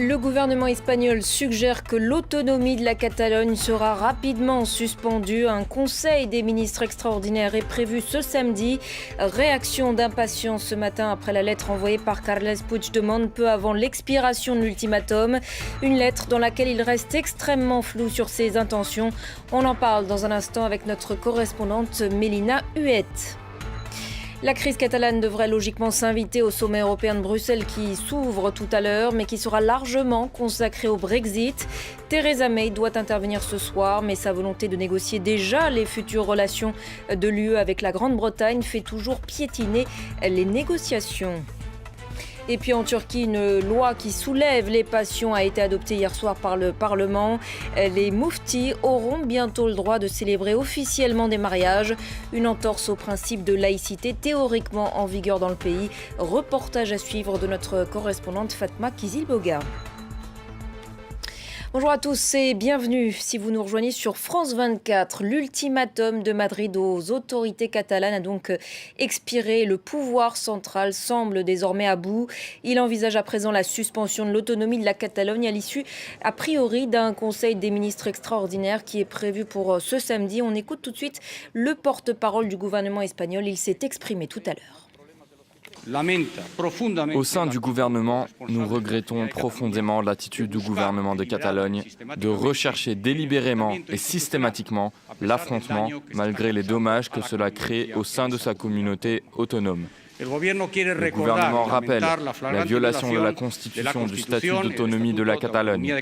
Le gouvernement espagnol suggère que l'autonomie de la Catalogne sera rapidement suspendue. Un conseil des ministres extraordinaire est prévu ce samedi. Réaction d'impatience ce matin après la lettre envoyée par Carles Puigdemont peu avant l'expiration de l'ultimatum. Une lettre dans laquelle il reste extrêmement flou sur ses intentions. On en parle dans un instant avec notre correspondante Mélina Huette. La crise catalane devrait logiquement s'inviter au sommet européen de Bruxelles qui s'ouvre tout à l'heure, mais qui sera largement consacré au Brexit. Theresa May doit intervenir ce soir, mais sa volonté de négocier déjà les futures relations de l'UE avec la Grande-Bretagne fait toujours piétiner les négociations. Et puis en Turquie, une loi qui soulève les passions a été adoptée hier soir par le Parlement. Les mouftis auront bientôt le droit de célébrer officiellement des mariages. Une entorse au principe de laïcité théoriquement en vigueur dans le pays. Reportage à suivre de notre correspondante Fatma Kizilboga. Bonjour à tous et bienvenue si vous nous rejoignez sur France 24. L'ultimatum de Madrid aux autorités catalanes a donc expiré. Le pouvoir central semble désormais à bout. Il envisage à présent la suspension de l'autonomie de la Catalogne à l'issue, a priori, d'un conseil des ministres extraordinaire qui est prévu pour ce samedi. On écoute tout de suite le porte-parole du gouvernement espagnol. Il s'est exprimé tout à l'heure. Au sein du gouvernement, nous regrettons profondément l'attitude du gouvernement de Catalogne de rechercher délibérément et systématiquement l'affrontement malgré les dommages que cela crée au sein de sa communauté autonome. Le gouvernement rappelle la violation de la Constitution du statut d'autonomie de la Catalogne.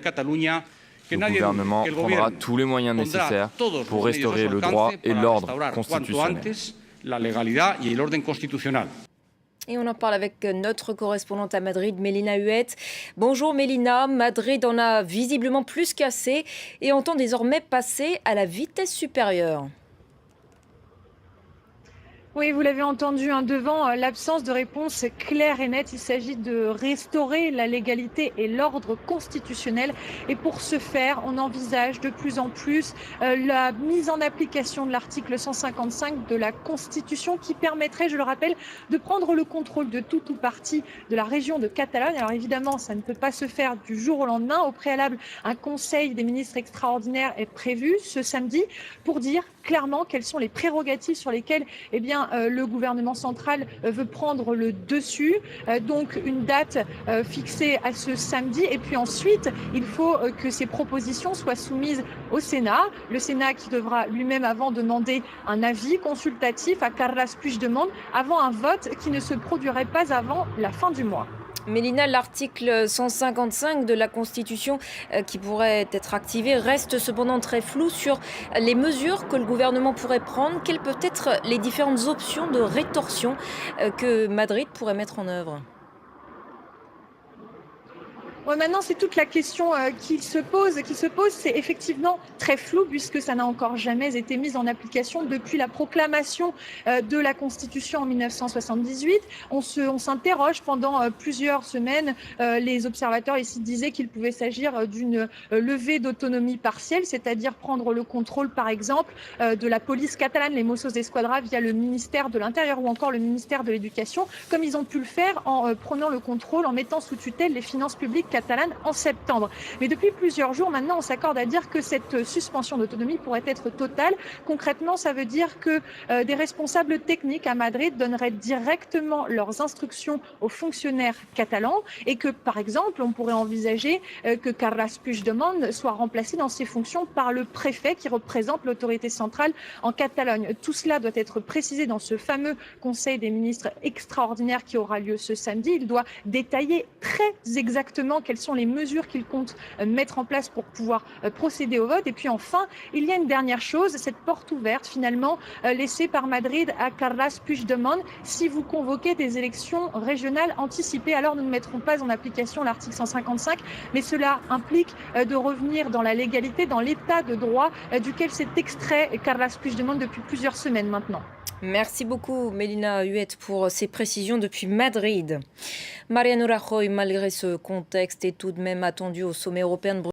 Le gouvernement prendra tous les moyens nécessaires pour restaurer le droit et l'ordre constitutionnel. Et on en parle avec notre correspondante à Madrid, Mélina Huette. Bonjour Mélina, Madrid en a visiblement plus qu'assez et entend désormais passer à la vitesse supérieure. Oui, vous l'avez entendu, devant l'absence de réponse claire et nette, il s'agit de restaurer la légalité et l'ordre constitutionnel. Et pour ce faire, on envisage de plus en plus la mise en application de l'article 155 de la Constitution qui permettrait, je le rappelle, de prendre le contrôle de tout ou partie de la région de Catalogne. Alors évidemment, ça ne peut pas se faire du jour au lendemain. Au préalable, un conseil des ministres extraordinaire est prévu ce samedi pour dire clairement quelles sont les prérogatives sur lesquelles le gouvernement central veut prendre le dessus. Donc une date fixée à ce samedi. Et puis ensuite, il faut que ces propositions soient soumises au Sénat. Le Sénat qui devra lui-même avant demander un avis consultatif à Carles Puigdemont avant un vote qui ne se produirait pas avant la fin du mois. Mélina, l'article 155 de la Constitution qui pourrait être activé reste cependant très flou sur les mesures que le gouvernement pourrait prendre. Quelles peuvent être les différentes options de rétorsion que Madrid pourrait mettre en œuvre ? Maintenant, c'est toute la question qui se pose, c'est effectivement très flou puisque ça n'a encore jamais été mis en application depuis la proclamation de la Constitution en 1978. On s'interroge pendant plusieurs semaines. Les observateurs ici disaient qu'il pouvait s'agir d'une levée d'autonomie partielle, c'est-à-dire prendre le contrôle, par exemple, de la police catalane, les Mossos d'Esquadra, via le ministère de l'Intérieur ou encore le ministère de l'Éducation, comme ils ont pu le faire en prenant le contrôle, en mettant sous tutelle les finances publiques catalane en septembre. Mais depuis plusieurs jours, maintenant, on s'accorde à dire que cette suspension d'autonomie pourrait être totale. Concrètement, ça veut dire que des responsables techniques à Madrid donneraient directement leurs instructions aux fonctionnaires catalans et que, par exemple, on pourrait envisager que Carles Puigdemont soit remplacé dans ses fonctions par le préfet qui représente l'autorité centrale en Catalogne. Tout cela doit être précisé dans ce fameux Conseil des ministres extraordinaire qui aura lieu ce samedi. Il doit détailler très exactement quelles sont les mesures qu'il compte mettre en place pour pouvoir procéder au vote. Et puis enfin, il y a une dernière chose, cette porte ouverte finalement laissée par Madrid à Carles Puigdemont. Si vous convoquez des élections régionales anticipées, alors nous ne mettrons pas en application l'article 155, mais cela implique de revenir dans la légalité, dans l'état de droit duquel s'est extrait Carles Puigdemont depuis plusieurs semaines maintenant. Merci beaucoup Mélina Huette pour ces précisions depuis Madrid. Mariano Rajoy, malgré ce contexte, est tout de même attendu au sommet européen de Bruxelles.